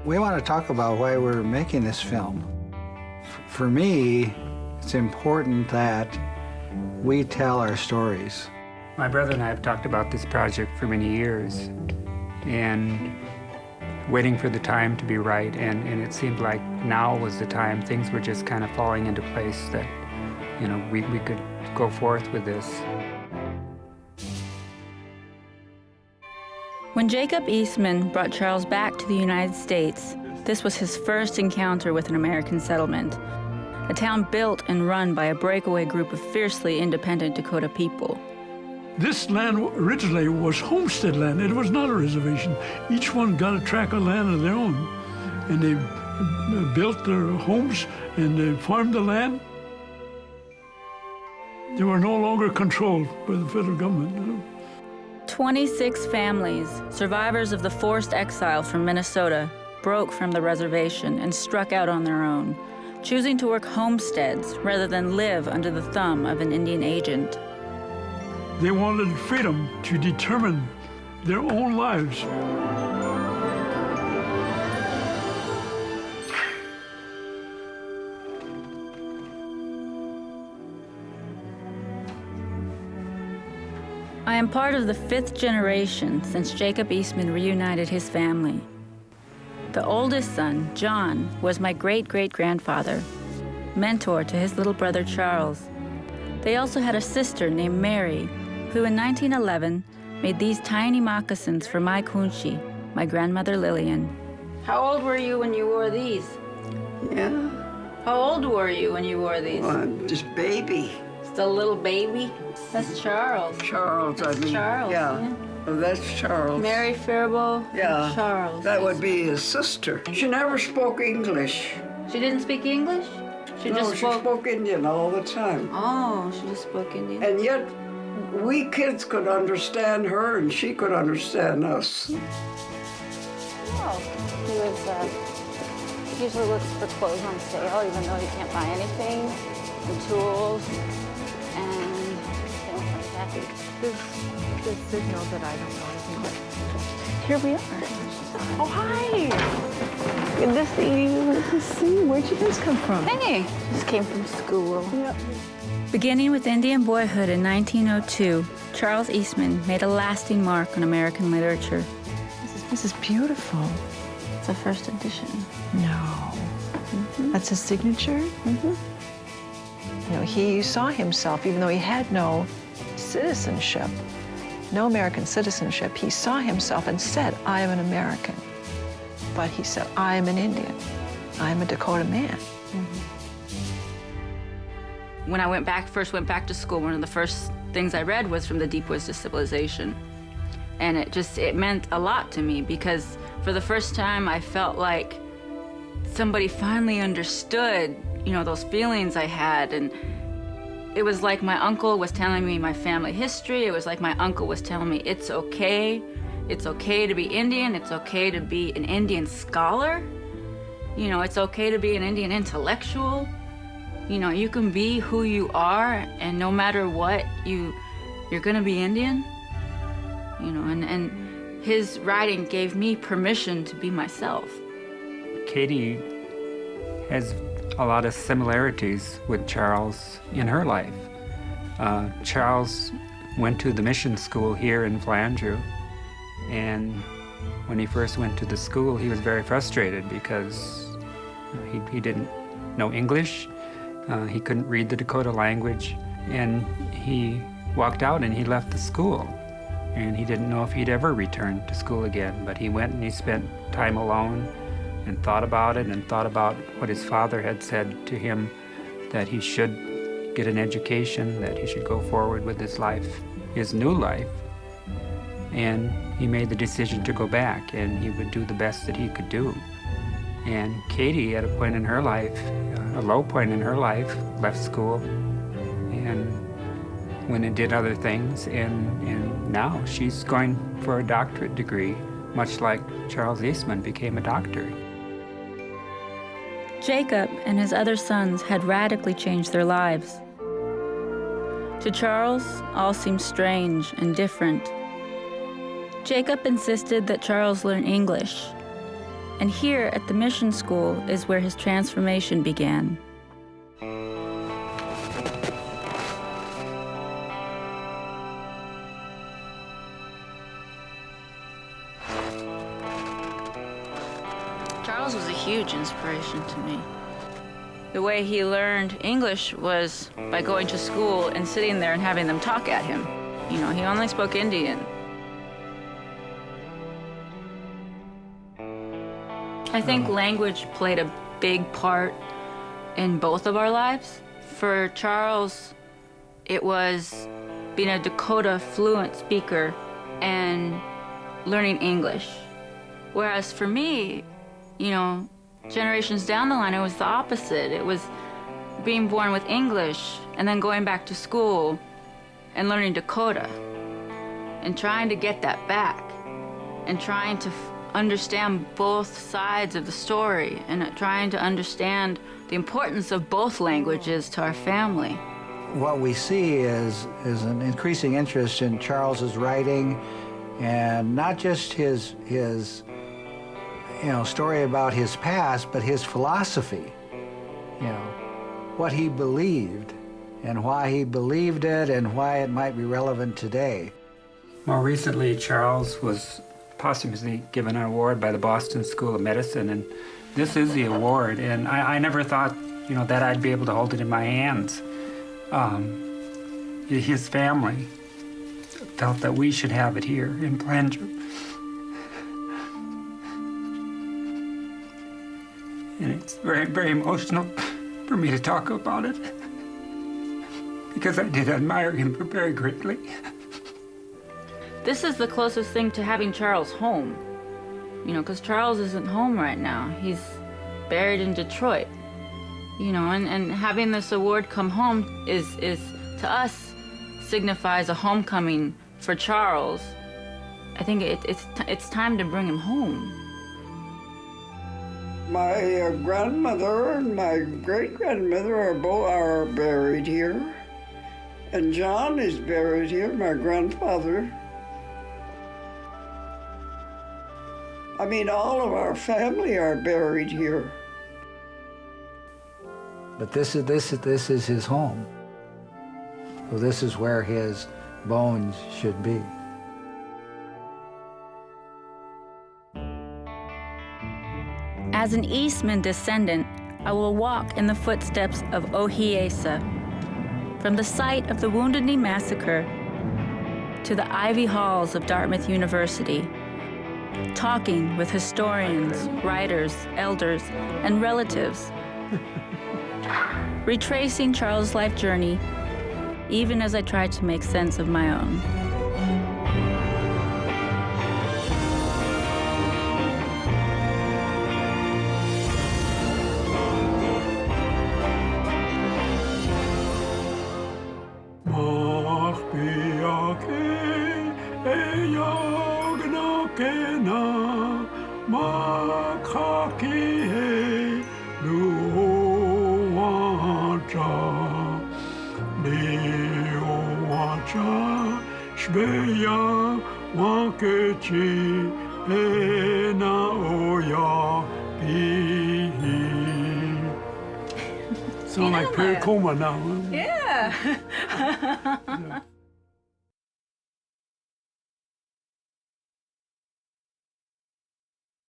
We want to talk about why we're making this film. For me, it's important that we tell our stories. My brother and I have talked about this project for many years and waiting for the time to be right, and it seemed like now was the time. Things were just kind of falling into place that, you know, we could go forth with this. When Jacob Eastman brought Charles back to the United States, this was his first encounter with an American settlement, a town built and run by a breakaway group of fiercely independent Dakota people. This land originally was homestead land. It was not a reservation. Each one got a tract of land of their own, and they built their homes and they farmed the land. They were no longer controlled by the federal government. You know? 26 families, survivors of the forced exile from Minnesota, broke from the reservation and struck out on their own, choosing to work homesteads rather than live under the thumb of an Indian agent. They wanted freedom to determine their own lives. I am part of the 5th generation since Jacob Eastman reunited his family. The oldest son, John, was my great-great-grandfather, mentor to his little brother Charles. They also had a sister named Mary, who in 1911 made these tiny moccasins for my kunshi, my grandmother Lillian. How old were you when you wore these? Yeah. How old were you when you wore these? Well, I'm just baby. Still a little baby? That's Charles. Charles, I mean. Charles, yeah. Oh, that's Charles. Mary Faribault Yeah. and Charles. That would be his sister. She never spoke English. She didn't speak English? She No, just she spoke... spoke Indian all the time. Oh, she just spoke Indian. And yet, we kids could understand her and she could understand us. Oh, he usually looks for clothes on sale, even though he can't buy anything, and tools, and things like that. The signal that I don't know anything about. Here we are. Oh, hi! Good to see you. Where'd you guys come from? Hey, just came from school. Yep. Beginning with Indian boyhood in 1902, Charles Eastman made a lasting mark on American literature. This is beautiful. It's a first edition. No. That's his signature? You know, he saw himself, even though he had no citizenship, no American citizenship, he saw himself and said, I am an American. But he said, I am an Indian. I am a Dakota man. When I first went back to school, one of the first things I read was from the Deep Woods to Civilization. And it meant a lot to me because for the first time I felt like somebody finally understood, you know, those feelings I had. And it was like my uncle was telling me my family history. It was like my uncle was telling me it's okay. It's okay to be Indian. It's okay to be an Indian scholar. You know, it's okay to be an Indian intellectual. You know, you can be who you are, and no matter what, you're gonna be Indian. You know, and his writing gave me permission to be myself. Katie has a lot of similarities with Charles in her life. Charles went to the mission school here in Flandreau, and when he first went to the school, he was very frustrated because he didn't know English. He couldn't read the Dakota language, and he walked out and he left the school. And he didn't know if he'd ever return to school again, but he went and he spent time alone and thought about it and thought about what his father had said to him, that he should get an education, that he should go forward with his life, his new life. And he made the decision to go back, and he would do the best that he could do. And Katie, at a point in her life, a low point in her life, left school and went and did other things, and now she's going for a doctorate degree, much like Charles Eastman became a doctor. Jacob and his other sons had radically changed their lives. To Charles, all seemed strange and different. Jacob insisted that Charles learn English. And here at the mission school is where his transformation began. Charles was a huge inspiration to me. The way he learned English was by going to school and sitting there and having them talk at him. You know, he only spoke Indian. I think language played a big part in both of our lives. For Charles, it was being a Dakota fluent speaker and learning English. Whereas for me, you know, generations down the line, it was the opposite. It was being born with English and then going back to school and learning Dakota and trying to get that back and trying to understand both sides of the story and trying to understand the importance of both languages to our family. What we see is an increasing interest in Charles's writing, and not just his story about his past, but his philosophy, what he believed and why he believed it and why it might be relevant today. More recently, Charles was posthumously given an award by the Boston School of Medicine, and this is the award, and I never thought, that I'd be able to hold it in my hands. His family felt that we should have it here in Planger. And it's very, very emotional for me to talk about it, because I did admire him very greatly. This is the closest thing to having Charles home, because Charles isn't home right now. He's buried in Detroit, and having this award come home is to us signifies a homecoming for Charles. I think it's time to bring him home. My grandmother and my great-grandmother are buried here. And John is buried here, my grandfather. I mean, all of our family are buried here. But this is his home. So this is where his bones should be. As an Eastman descendant, I will walk in the footsteps of Ohiyesa, from the site of the Wounded Knee Massacre to the Ivy Halls of Dartmouth University, talking with historians, writers, elders, and relatives, retracing Charles' life journey, even as I try to make sense of my own. Sound like Pericoma now. Yeah.